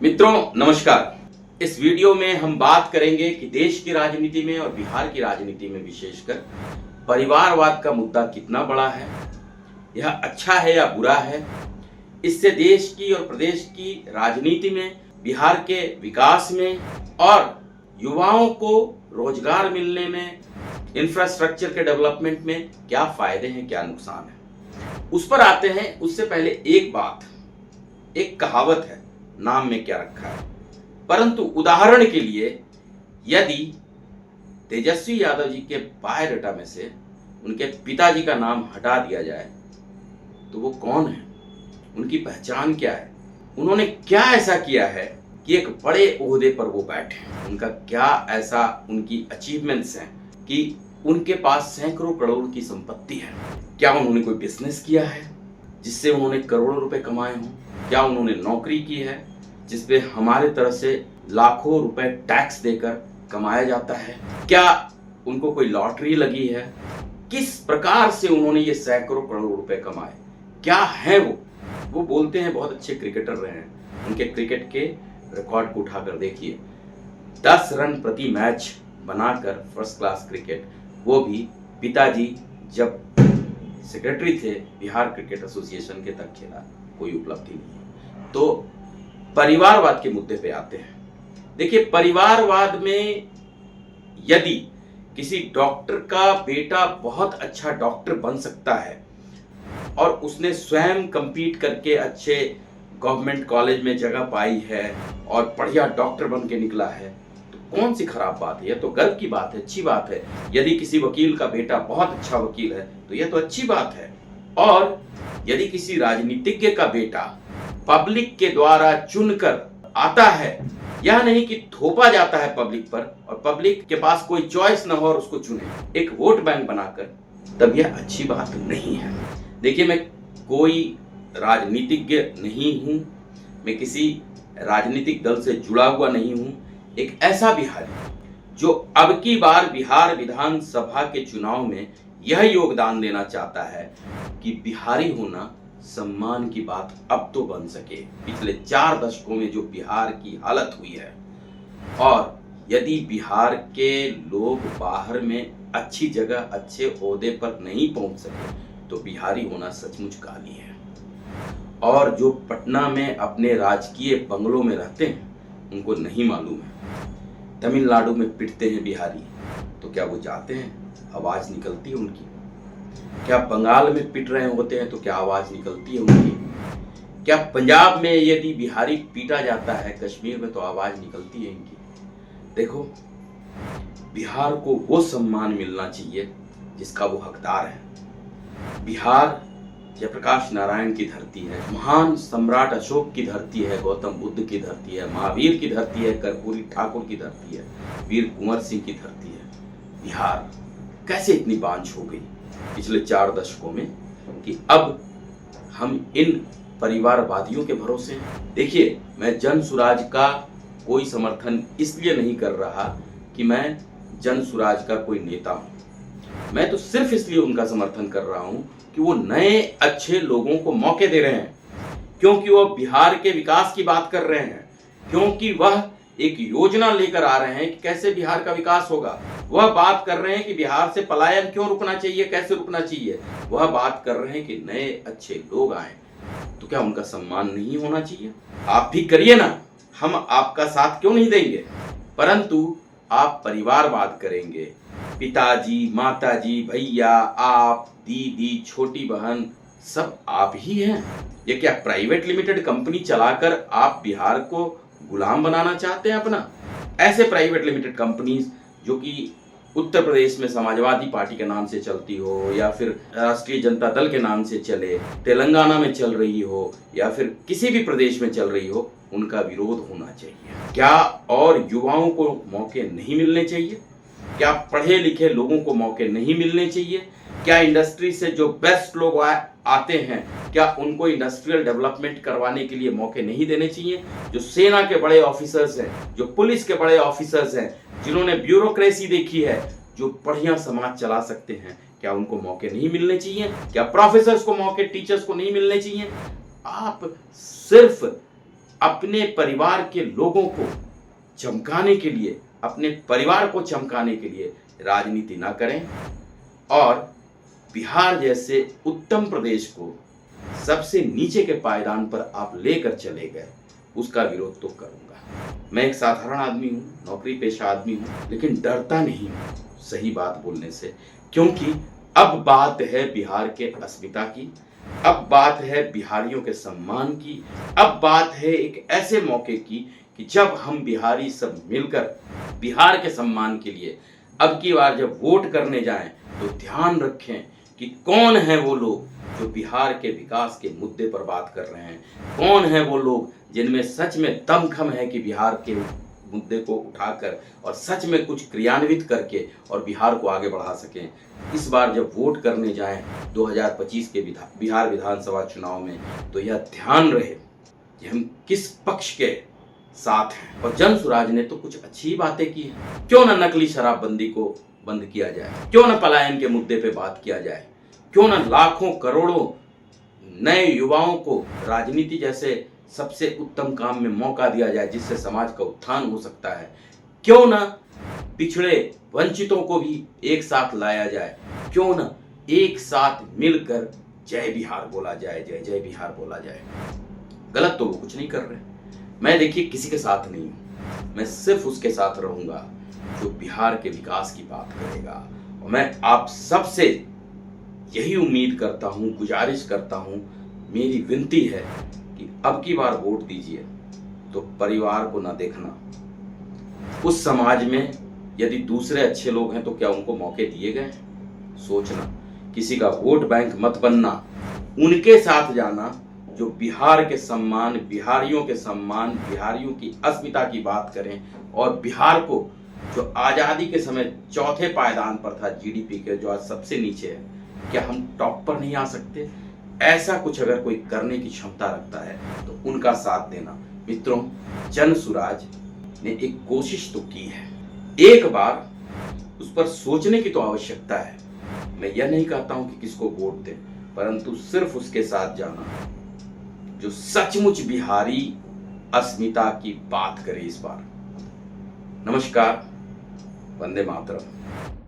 मित्रों नमस्कार। इस वीडियो में हम बात करेंगे कि देश की राजनीति में और बिहार की राजनीति में विशेषकर परिवारवाद का मुद्दा कितना बड़ा है, यह अच्छा है या बुरा है, इससे देश की और प्रदेश की राजनीति में, बिहार के विकास में और युवाओं को रोजगार मिलने में, इंफ्रास्ट्रक्चर के डेवलपमेंट में क्या फायदे हैं, क्या नुकसान है, उस पर आते हैं। उससे पहले एक बात, एक कहावत है, नाम में क्या रखा है। परंतु उदाहरण के लिए यदि तेजस्वी यादव जी के बायोडाटा में से उनके पिताजी का नाम हटा दिया जाए तो वो कौन है, उनकी पहचान क्या है, उन्होंने क्या ऐसा किया है कि एक बड़े ओहदे पर वो बैठे, उनका क्या ऐसा उनकी अचीवमेंट्स हैं कि उनके पास सैकड़ों करोड़ की संपत्ति है। क्या उन्होंने कोई बिजनेस किया है जिससे उन्होंने करोड़ों रुपए कमाए हों? क्या उन्होंने नौकरी की है जिसपे हमारे तरफ से लाखों रुपए टैक्स देकर कमाया जाता है? क्या उनको कोई लॉटरी लगी है? किस प्रकार से उन्होंने ये सैकड़ों करोड़ रुपए कमाए? क्या है वो बोलते हैं बहुत अच्छे क्रिकेटर रहे हैं। उनके क्रिकेट के रिकॉर्ड को उठाकर देखिए, 10 रन प्रति मैच बनाकर फर्स्ट क्लास क्रिकेट, वो भी पिताजी जब सेक्रेटरी थे बिहार क्रिकेट एसोसिएशन के तक खेला, कोई उपलब्धि नहीं। तो परिवारवाद के मुद्दे पे आते हैं। देखिए, परिवारवाद में यदि किसी डॉक्टर का बेटा बहुत अच्छा डॉक्टर बन सकता है और उसने स्वयं compete करके अच्छे गवर्नमेंट कॉलेज में जगह पाई है और बढ़िया डॉक्टर बन के निकला है, तो कौन सी खराब बात है? यह तो गर्व की बात है, अच्छी बात है। यदि किसी वकील का बेटा बहुत अच्छा वकील है तो यह तो अच्छी बात है। और यदि किसी राजनीतिज्ञ का बेटा पब्लिक के द्वारा चुनकर आता है, यह नहीं कि थोपा जाता है पब्लिक पर और पब्लिक के पास कोई चॉइस न हो और उसको चुने एक वोट बैंक बनाकर, तब यह अच्छी बात नहीं है। देखिए, मैं कोई राजनीतिज्ञ नहीं हूं, मैं किसी राजनीतिक दल से जुड़ा हुआ नहीं हूं। एक ऐसा बिहारी जो अब की बार बिहार विधानसभा के चुनाव में यह योगदान देना चाहता है कि बिहारी होना सम्मान की बात अब तो बन सके। पिछले 4 दशकों में जो बिहार की हालत हुई है, और यदि बिहार के लोग बाहर में अच्छी जगह, अच्छे ओहदे पर नहीं पहुंच सके तो बिहारी होना सचमुच गाली है। और जो पटना में अपने राजकीय बंगलों में रहते हैं उनको नहीं मालूम है, तमिलनाडु में पिटते हैं बिहारी तो क्या वो जाते हैं, आवाज निकलती है उनकी? क्या बंगाल में पिट रहे होते हैं तो क्या आवाज निकलती है उनकी? क्या पंजाब में यदि बिहारी पीटा जाता है, कश्मीर में, तो आवाज निकलती है इनकी? देखो, बिहार को वो सम्मान मिलना चाहिए जिसका वो हकदार है। बिहार जयप्रकाश नारायण की धरती है, महान सम्राट अशोक की धरती है, गौतम बुद्ध की धरती है, महावीर की धरती है, कर्पूरी ठाकुर की धरती है, वीर कुंवर सिंह की धरती है। बिहार कैसे इतनी बांझ हो गई पिछले 4 दशकों में कि अब हम इन परिवारवादियों के भरोसे? देखिए, मैं जन सुराज का कोई समर्थन इसलिए नहीं कर रहा कि मैं जन सुराज का कोई नेता हूं। मैं तो सिर्फ इसलिए उनका समर्थन कर रहा हूं कि वो नए अच्छे लोगों को मौके दे रहे हैं, क्योंकि वह बिहार के विकास की बात कर रहे हैं, क्योंकि वह एक योजना लेकर आ रहे हैं कि कैसे बिहार का विकास होगा। वह बात कर रहे हैं कि बिहार से पलायन क्यों रुकना चाहिए, कैसे रुकना चाहिए। वह बात कर रहे हैं कि नए अच्छे लोग आए, तो क्या उनका सम्मान नहीं होना चाहिए? आप भी करिए ना, हम आपका साथ क्यों नहीं देंगे। परंतु आप परिवारवाद करेंगे, पिताजी, माताजी, भैया, आप, दीदी, छोटी बहन, सब आप ही हैं। ये क्या प्राइवेट लिमिटेड कंपनी चलाकर आप बिहार को गुलाम बनाना चाहते हैं अपना? ऐसे प्राइवेट लिमिटेड कंपनीज जो कि उत्तर प्रदेश में समाजवादी पार्टी के नाम से चलती हो, या फिर राष्ट्रीय जनता दल के नाम से चले, तेलंगाना में चल रही हो, या फिर किसी भी प्रदेश में चल रही हो, उनका विरोध होना चाहिए। क्या और युवाओं को मौके नहीं मिलने चाहिए? क्या पढ़े लिखे लोगों को मौके नहीं मिलने चाहिए? क्या इंडस्ट्री से जो बेस्ट लोग आते हैं, क्या उनको इंडस्ट्रियल डेवलपमेंट करवाने के लिए मौके नहीं देने चाहिए? जो सेना के बड़े ऑफिसर्स हैं, जो पुलिस के बड़े ऑफिसर्स हैं, जिन्होंने ब्यूरोक्रेसी देखी है, जो बढ़िया समाज चला सकते हैं, क्या उनको मौके नहीं मिलने चाहिए? क्या प्रोफेसर्स को मौके, टीचर्स को नहीं मिलने चाहिए? आप सिर्फ अपने परिवार के लोगों को चमकाने के लिए, अपने परिवार को चमकाने के लिए राजनीति ना करें और बिहार जैसे उत्तम प्रदेश को सबसे नीचे के पायदान पर आप लेकर चले गए, उसका विरोध तो करूंगा। मैं एक साधारण आदमी हूँ, नौकरी पेशा आदमी हूँ, लेकिन डरता नहीं हूँ सही बात बोलने से, क्योंकि अब बात है बिहार के अस्मिता की, अब बात है बिहारियों के सम्मान की, अब बात है एक ऐसे मौके की कि जब हम बिहारी सब मिलकर बिहार के सम्मान के लिए अब की बार जब वोट करने जाएं तो ध्यान रखें कि कौन है वो लोग जो बिहार के विकास के मुद्दे पर बात कर रहे हैं, कौन है वो लोग जिनमें सच में दमखम है कि बिहार के मुद्दे को उठाकर और सच में कुछ क्रियान्वित करके और बिहार को आगे बढ़ा सकें। इस बार जब वोट करने जाएं 2025 के बिहार विधानसभा चुनाव में, तो यह ध्यान रहे कि हम किस पक्ष के साथ हैं। और जन सुराज ने तो कुछ अच्छी बातें की हैं। क्यों ना नकली शराबबंदी को बंद किया जाए, क्यों ना पलायन के मुद्दे पे बात किया जाए, क्यों ना लाखों करोड़ों नए युवाओं को राजनीति जैसे सबसे उत्तम काम में मौका दिया जाए जिससे समाज का उत्थान हो सकता है, क्यों ना पिछड़े वंचितों को भी एक साथ लाया जाए, क्यों ना एक साथ मिलकर जय बिहार बोला जाए, जय जय बिहार बोला जाए। गलत तो वो कुछ नहीं कर रहे। मैं देखिए किसी के साथ नहीं हूं, मैं सिर्फ उसके साथ रहूंगा जो बिहार के विकास की बात करेगा। और मैं आप सबसे यही उम्मीद करता हूं, गुजारिश करता हूं, मेरी विनती है कि अब की बार वोट दीजिए तो परिवार को ना देखना। उस समाज में यदि दूसरे अच्छे लोग हैं तो क्या उनको मौके दिए गए हैं? सोचना। किसी का वोट बैंक मत बनना, उनके साथ जाना जो बिहार के सम्मान, बिहारियों के सम्मान, बिहारियों की अस्मिता की बात करें और बिहार को जो आज़ादी के समय चौथे पायदान पर था जीडीपी के, जो आज सबसे नीचे है, क्या हम टॉप पर नहीं आ सकते? ऐसा कुछ अगर कोई करने की क्षमता रखता है तो उनका साथ देना। मित्रों, जन सुराज ने एक कोशिश तो की है, एक बार उस पर सोचने की तो आवश्यकता है। मैं यह नहीं कहता हूं कि किसको वोट दें, परंतु सिर्फ उसके साथ जाना जो सचमुच बिहारी अस्मिता की बात करे इस बार। नमस्कार, वंदे मातरम।